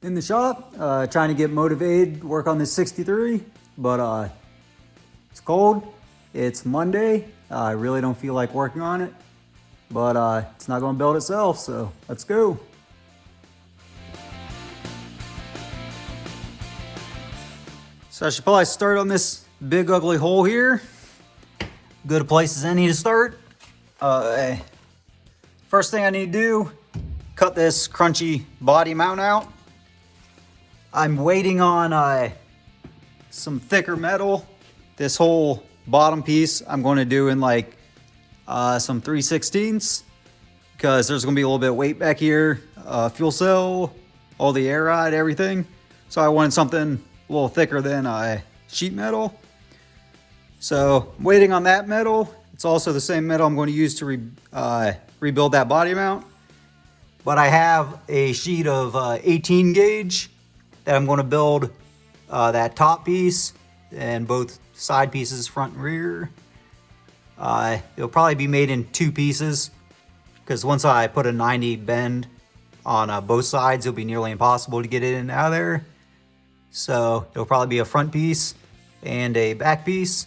in the shop, trying to get motivated to work on this 63, but it's cold. It's Monday. I really don't feel like working on it, but it's not going to build itself, so let's go. So I should probably start on this big ugly hole here. Good a place as any to start. First thing I need to do, cut this crunchy body mount out. I'm waiting on some thicker metal. This whole bottom piece I'm going to do in like some 3/16 because there's going to be a little bit of weight back here. Fuel cell, all the air ride, everything. So I wanted something a little thicker than sheet metal. So I'm waiting on that metal. It's also the same metal I'm going to use to rebuild that body mount. But I have a sheet of 18 gauge that I'm going to build that top piece and both side pieces, front and rear. It'll probably be made in two pieces because once I put a 90 bend on both sides, it'll be nearly impossible to get it in and out of there. So it'll probably be a front piece and a back piece.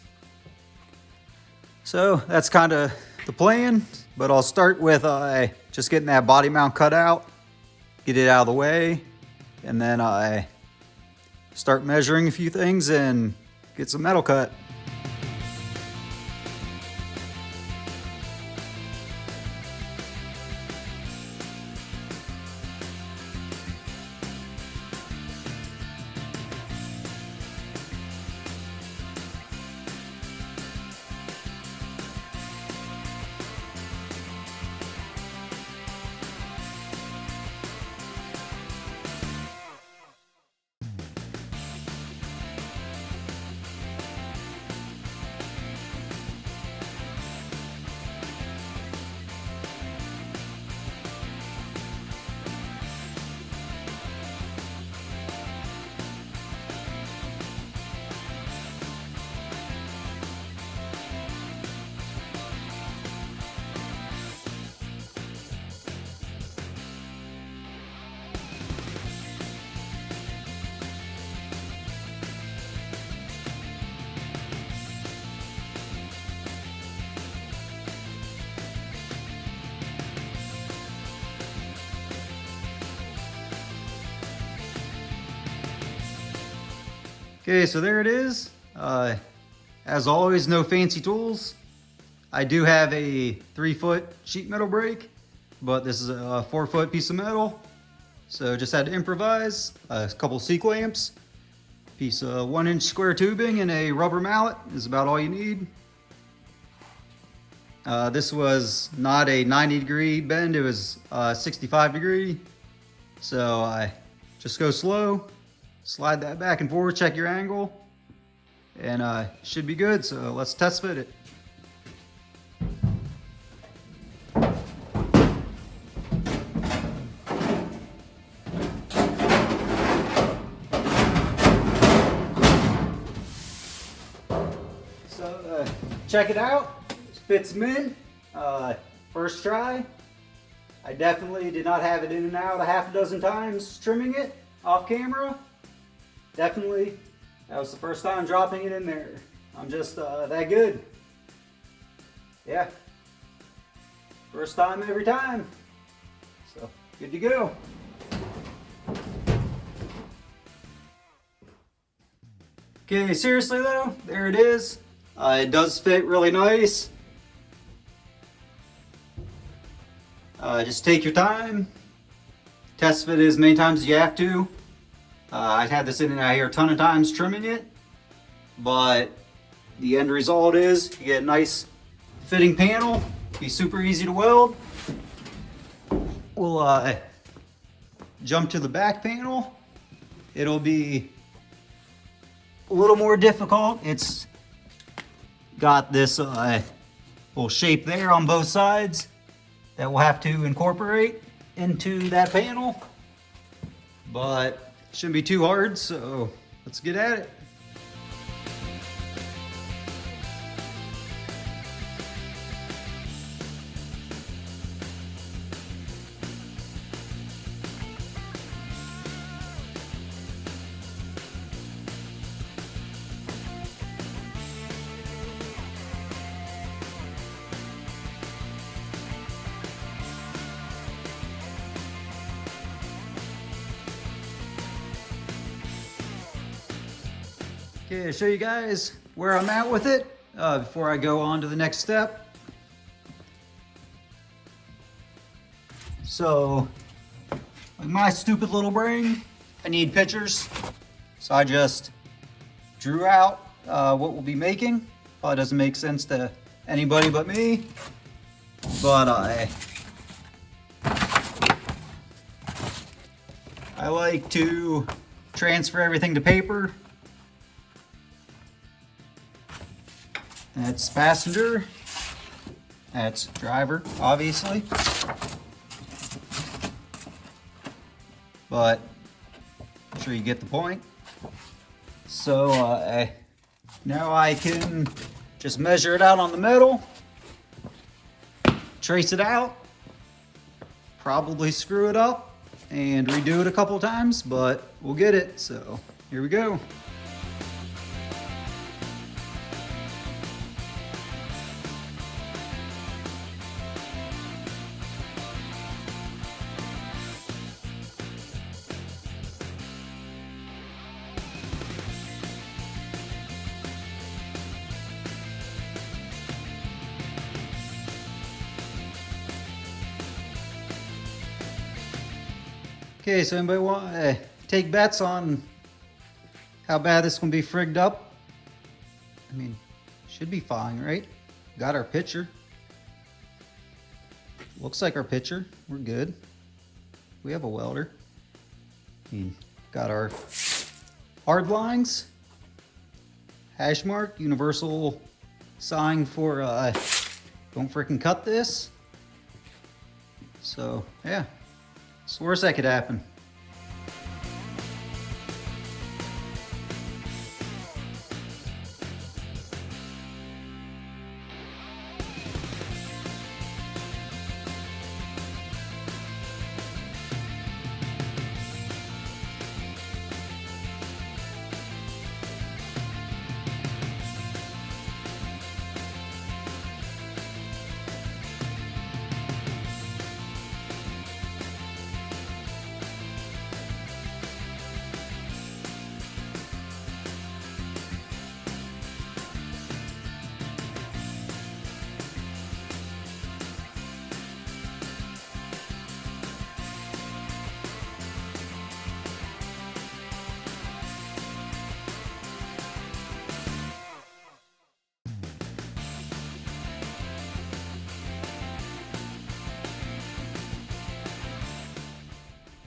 So that's kind of the plan, but I'll start with just getting that body mount cut out, get it out of the way, and then I start measuring a few things and get some metal cut. Okay, so there it is. As always, no fancy tools. I do have a 3-foot sheet metal brake, but this is a 4-foot piece of metal. So just had to improvise. A couple C-clamps, piece of 1-inch square tubing, and a rubber mallet is about all you need. This was not a 90-degree bend, it was 65-degree. So I just go slow. Slide that back and forth, check your angle, and should be good. So let's test fit it. So check it out. It fits them in. First try. I definitely did not have it in and out a half a dozen times trimming it off camera. Definitely, that was the first time dropping it in there. I'm just that good. Yeah. First time every time. So, good to go. Okay, seriously though, there it is. It does fit really nice. Just take your time. Test fit it as many times as you have to. I've had this in and out here a ton of times trimming it, but the end result is you get a nice fitting panel, be super easy to weld. We'll jump to the back panel. It'll be a little more difficult. It's got this little shape there on both sides that we'll have to incorporate into that panel, but shouldn't be too hard, so let's get at it. Okay, I'll show you guys where I'm at with it before I go on to the next step. So, with my stupid little brain, I need pictures. So I just drew out what we'll be making. Probably doesn't make sense to anybody but me. But I like to transfer everything to paper. That's passenger. That's driver, obviously. But I'm sure you get the point. So now I can just measure it out on the metal, trace it out, probably screw it up and redo it a couple times, but we'll get it. So here we go. Okay, so anybody want to take bets on how bad this is going to be frigged up? I mean, should be fine, right? Got our picture. Looks like our picture. We're good. We have a welder. I mean, got our hard lines. Hash mark, universal sign for don't freaking cut this. So, yeah. It's the worst that could happen.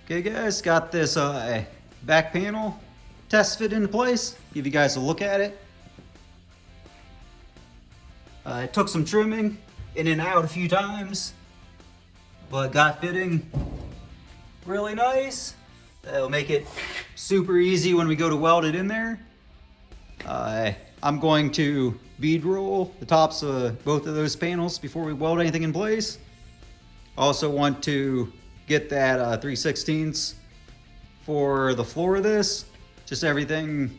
Okay guys, got this back panel test fit into place. Give you guys a look at it. It took some trimming in and out a few times, but got fitting really nice. It'll make it super easy when we go to weld it in there. I'm going to bead roll the tops of both of those panels before we weld anything in place. Also want to get that 3/16 for the floor of this. Just everything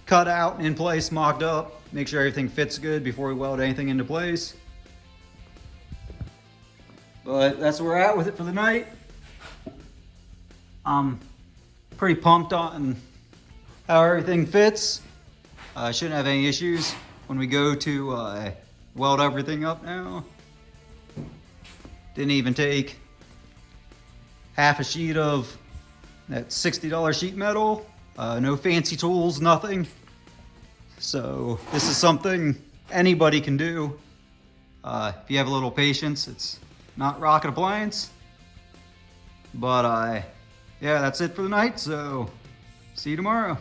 cut out and in place, mocked up. Make sure everything fits good before we weld anything into place. But that's where we're at with it for the night. I'm pretty pumped on how everything fits. Shouldn't have any issues when we go to weld everything up now. Didn't even take half a sheet of that $60 sheet metal. No fancy tools, nothing. So this is something anybody can do. If you have a little patience, it's not rocket appliance. But yeah, that's it for the night. So see you tomorrow.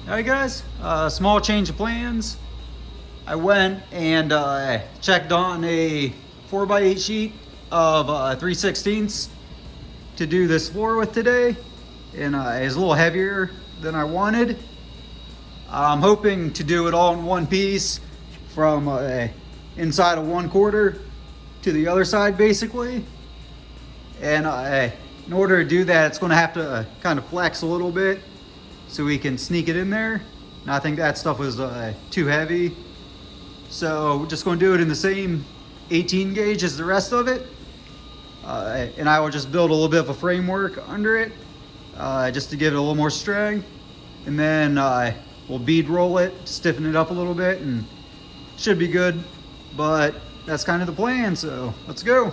Alright guys, small change of plans. I went and checked on a 4x8 sheet of 3/16 to do this floor with today, and it's a little heavier than I wanted. I'm hoping to do it all in one piece from inside of 1/4 to the other side basically, and in order to do that it's going to have to kind of flex a little bit so we can sneak it in there, and I think that stuff was too heavy. So we're just going to do it in the same 18 gauge as the rest of it. And I will just build a little bit of a framework under it just to give it a little more strength. And then we'll bead roll it, stiffen it up a little bit, and should be good. But that's kind of the plan, so let's go.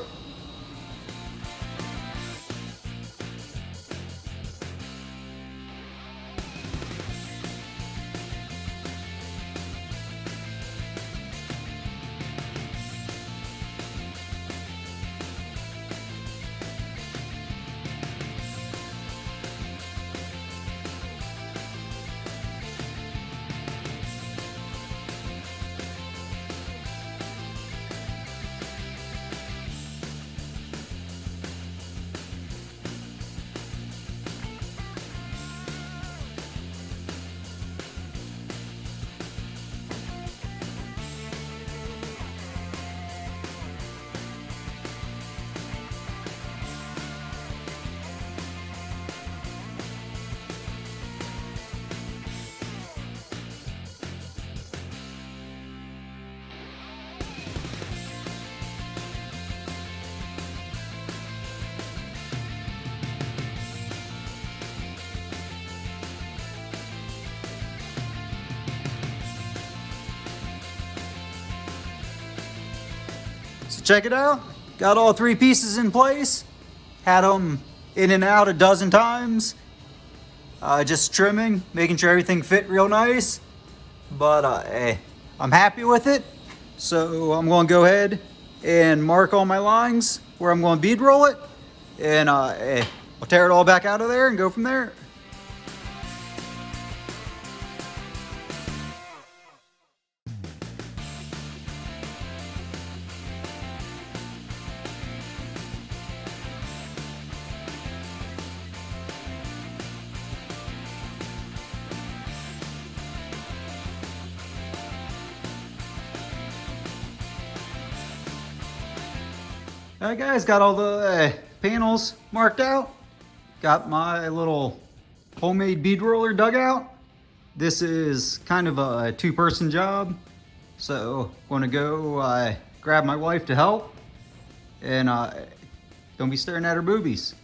So check it out. Got all 3 pieces in place. Had them in and out a dozen times. Just trimming, making sure everything fit real nice. But I'm happy with it. So I'm going to go ahead and mark all my lines where I'm going to bead roll it. And I'll tear it all back out of there and go from there. Alright guys, got all the panels marked out. Got my little homemade bead roller dug out. This is kind of a 2-person job. So I'm gonna go grab my wife to help. And don't be staring at her boobies.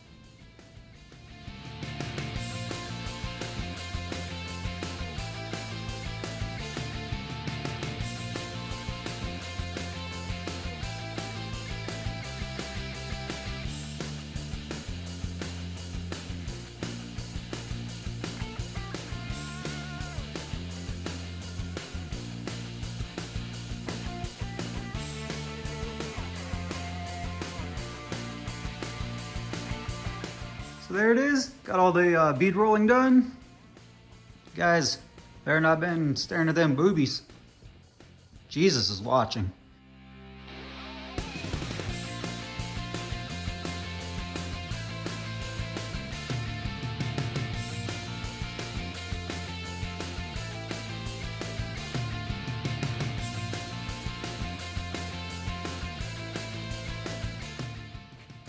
So there it is, got all the bead rolling done. Guys, better not been staring at them boobies. Jesus is watching.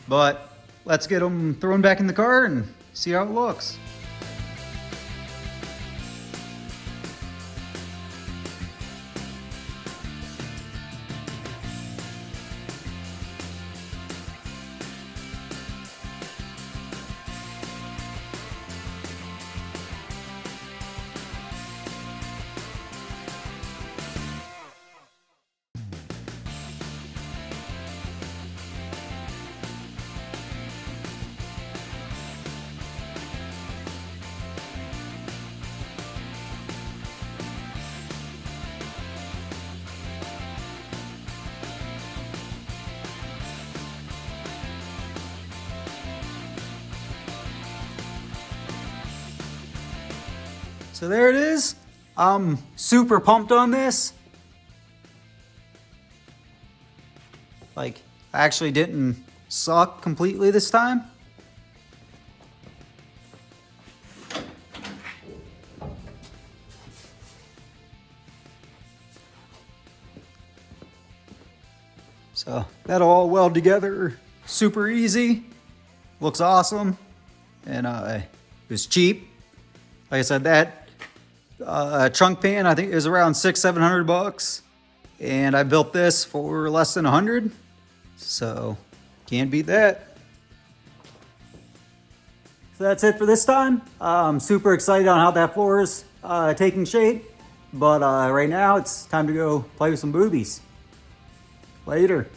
But let's get them thrown back in the car and see how it looks. So there it is. I'm super pumped on this. Like, I actually didn't suck completely this time. So that'll all weld together super easy. Looks awesome. And it was cheap. Like I said, that trunk pan I think is around $600-700, and I built this for less than 100, so can't beat that. So that's it for this time. I'm super excited on how that floor is taking shape. But right now it's time to go play with some boobies. Later.